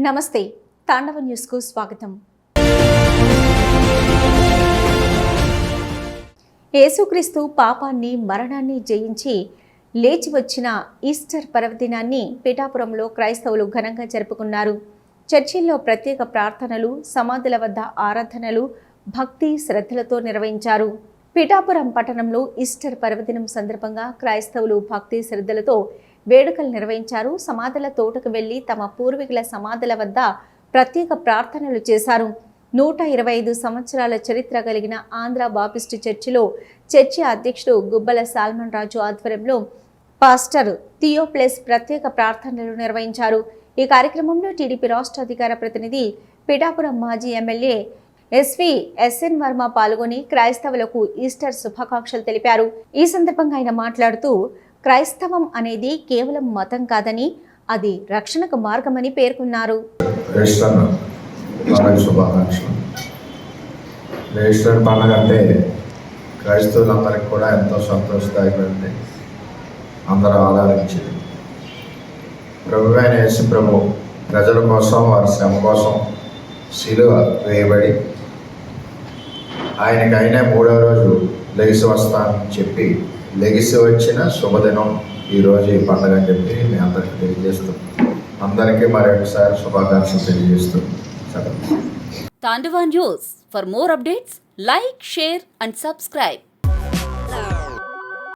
నమస్తే, తాండవ న్యూస్కు స్వాగతం. యేసుక్రీస్తు పాపాన్ని మరణాన్ని జయించి లేచి వచ్చిన ఈస్టర్ పర్వదినాన్ని పిఠాపురంలో క్రైస్తవులు ఘనంగా జరుపుకున్నారు. చర్చిల్లో ప్రత్యేక ప్రార్థనలు, సమాధుల వద్ద ఆరాధనలు భక్తి శ్రద్ధలతో నిర్వహించారు. పిఠాపురం పట్టణంలో ఈస్టర్ పర్వదినం సందర్భంగా క్రైస్తవులు భక్తి శ్రద్ధలతో వేడుకలు నిర్వహించారు. సమాధుల తోటకు వెళ్లి తమ పూర్వీకుల సమాధుల వద్ద ప్రత్యేక ప్రార్థనలు చేశారు. 125 సంవత్సరాల చరిత్ర కలిగిన ఆంధ్ర బాప్టిస్ట్ చర్చిలో చర్చి అధ్యక్షుడు గుబ్బల సాల్మన్ రాజు ఆధ్వర్యంలో పాస్టర్ థియోప్లస్ ప్రత్యేక ప్రార్థనలు నిర్వహించారు. ఈ కార్యక్రమంలో టీడీపీ రాష్ట్ర అధికార ప్రతినిధి పిఠాపురం మాజీ ఎమ్మెల్యే ఎస్ఎన్ వర్మ పాల్గొని క్రైస్తవులకు ఈస్టర్ శుభాకాంక్షలు తెలిపారు. ఈ సందర్భంగా ఆయన మాట్లాడుతూ క్రైస్తవం అనేది కేవలం మతం కాదని అది రక్షణకు మార్గమని పేర్కొన్నారు. ఈస్టర్ పండుగ అంటే క్రైస్తవులందరికీ కూడా ఎంతో సంతోషదాయకమైనది, అందరూ ఆదరించింది. ప్రభువైన యేసు ప్రభు ప్రజల కోసం, వారి శ్రమ కోసం శిలువ వేయబడి ఆయనకైనా 3వ రోజు లెగిసి వస్తానని చెప్పి లెగిసి వచ్చిన శుభదినం ఈరోజు ఈ పండుగ అని చెప్పి మీ అందరికీ తెలియజేస్తాం. అందరికీ మరొకసారి శుభాకాంక్షలు తెలియజేస్తూ Tandava News. For more updates, like, share and subscribe.